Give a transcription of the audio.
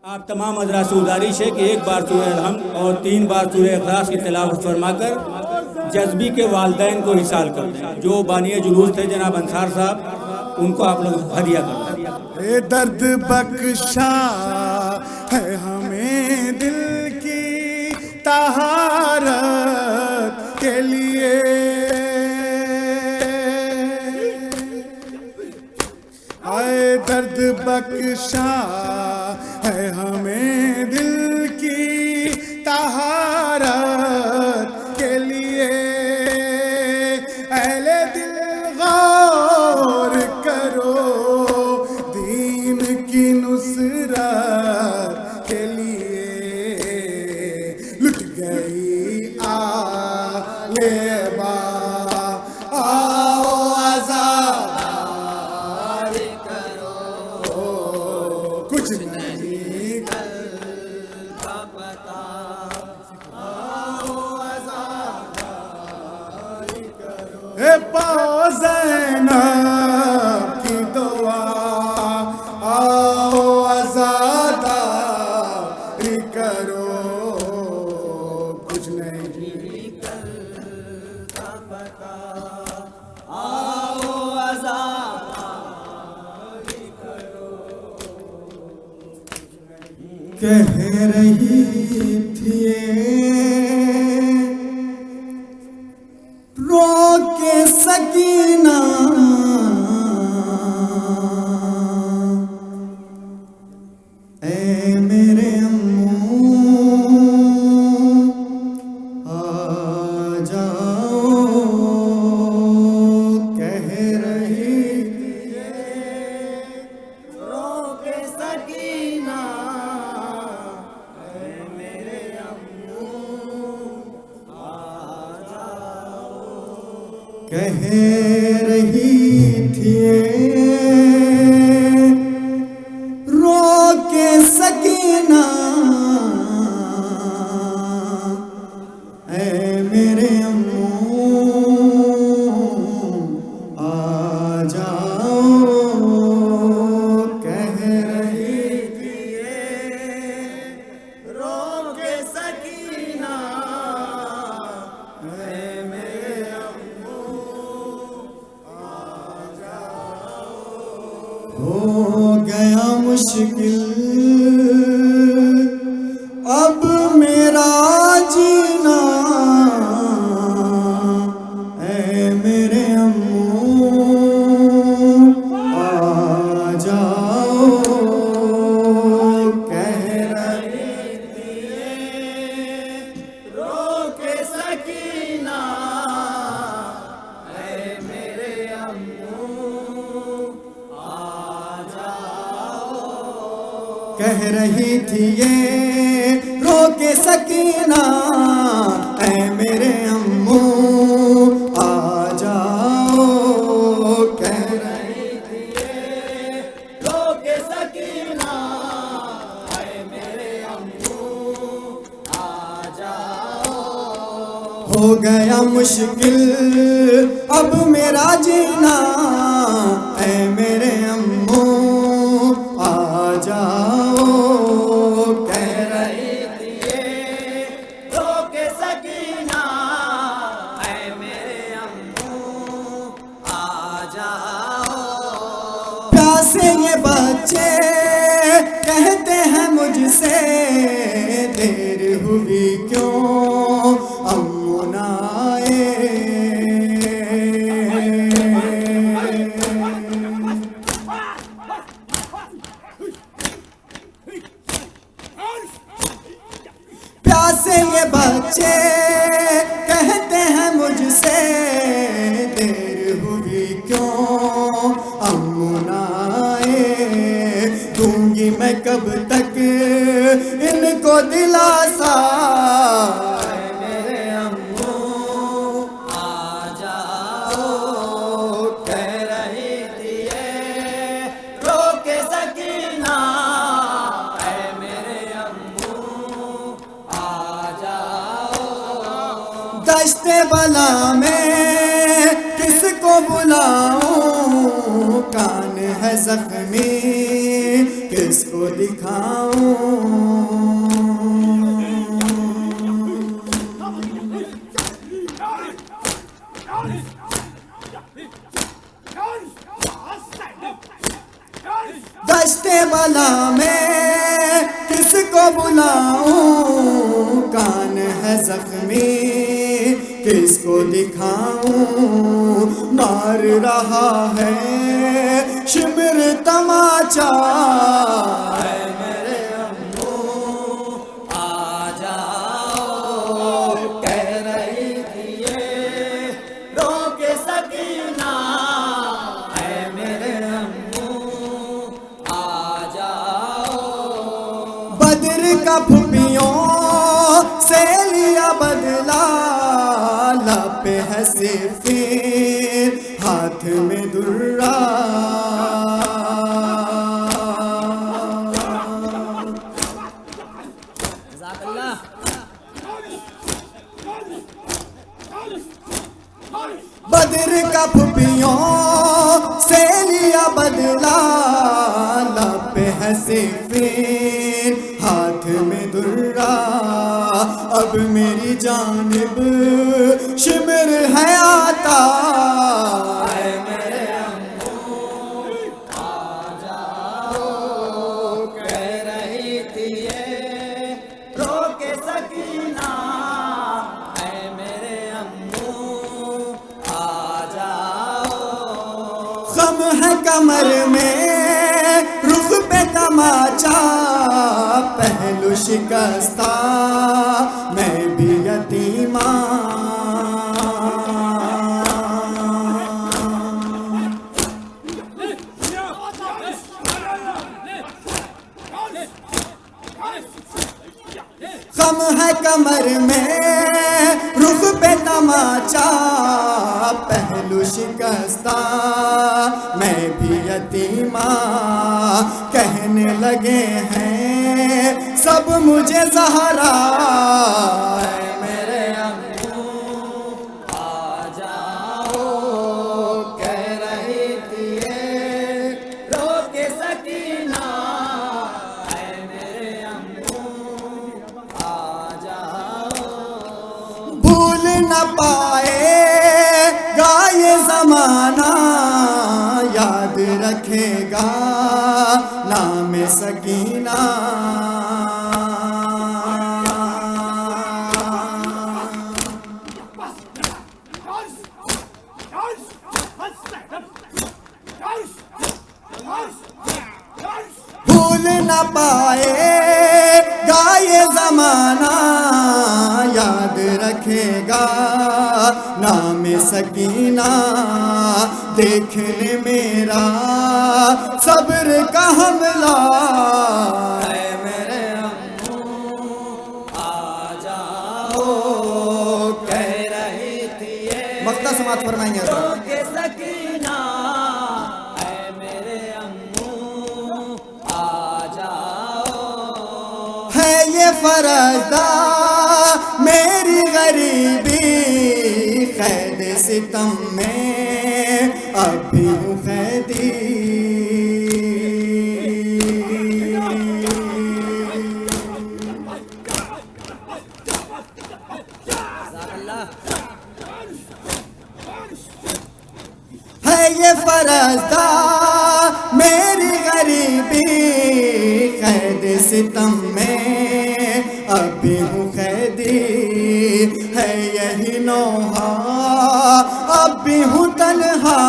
आप तमाम हज़रात से गुजारिश है कि एक बार सूरह रहम और 3 बार सूरह इखलास की तिलावत फरमाकर जज्बी के वालिदैन को इरसाल कर दें। जो बानिया जुलूस थे जनाब अंसार साहब, उनको आप लोग हदिया कर दें। दर्द बख्शा है हमें दिल की तहारत के लिए, आए दर्द बख्शा है हमें दिल की तहारत के लिए। अहले दिल गौर करो दीन की नुसरत के लिए। लुट गई आले बा आओ आजाद करो, कुछ नहीं कल का पता, आओ आजाद करो। ए पाओ ज़ैनब की दुआ, आओ आज़ादारी करो, कुछ नहीं कल का पता, आओ आज़ादारी करो। कह रही थी रो के सकीना, ऐ मेरे अम्मू आ जाओ। कह रही थी रो के सकीना, ऐ मेरे अम्मू आ जाओ। कह रही थी रो के सकीना, ऐ मेरे अम्मू आ जाओ। कह रही थी रो के सकीना, ऐ मेरे अम्मू हो गया मुश्किल अब मेरा जीना, ऐ मेरे अम्मू आ जाओ। कह रही थी रो के सकीना, ऐ मेरे अम्मू कह रही थी ये रो के सकीना, ऐ मेरे अम्मू आ जाओ। कह रही थी ये रो के सकीना, ऐ मेरे अम्मू आ जाओ। हो गया मुश्किल अब मेरा जीना, ऐ मेरे अम्मू आ जाओ। कह रही थी ये रो के सकीना, ऐ मेरे अम्मू आ जाओ। प्यासे ये बच्चे कहते हैं मुझसे देर हुई क्यों अम्मू ना आए। प्यासे ये बच्चे कहते हैं मुझसे देर हुई क्यों अम्मू ना आए। दूंगी मैं कब तक इनको दिलासा, ऐ मेरे अम्मू आ जाओ। कह रही थी ये रो के सकीना, ऐ मेरे अम्मू आ जाओ। दश्ते बला में किसको बुलाऊं, कान है जख्मी किसको दिखाऊं। जख्मी, किसको दिखाऊं, मार रहा है शिमर तमाचा। है मेरे अम्मू आ जाओ, कह रही थी ये रोके सकीना। है मेरे अम्मू आ जाओ। बद्र का फुपियों से लिया बदला, लब पे है सिफीर, हाथ में दुर्रा। बद्र का फुपियों से लिया बदला, लब पे है सिफीर, हाथ में दुर्रा। अब मेरी जानिब शिमर है आता। है मेरे अम्मू आ जाओ, कह रही थी ये रोके सकीना। है मेरे अम्मू आ जाओ। गम है कमर में, रुख पे तमाचा, पहलू शिकस्ता मैं भी यतीमा। गम है कमर में, रुख पे तमाचा, पहलू शिकस्ता मैं भी यतीमा। कहने लगे हैं सब मुझे ज़हरा। है मेरे अम्मू आ जाओ, कह रही थी ये रोके सकीना। है मेरे अम्मू आ जाओ। भूल न पाएगा ये ज़माना, याद रखेगा नाम सकीना। भूल न पाएगा ये ज़माना, याद रखेगा नाम सकीना। देखने मेरा सब्र का हमला। है मेरे अम्मू आ जाओ, कह रही थी ये मक्ता समात फरमाएंगे रोके सकीना। है मेरे अम्मू आ जाओ। है ये फरज़दा मेरी गरीबी, कैद सितम में अब भी हूँ कैदी। है ये फरज़दा मेरी गरीबी, कैद सितम में अब भी हूँ कैदी। है यही नौहा अब भी हूँ तन्हा।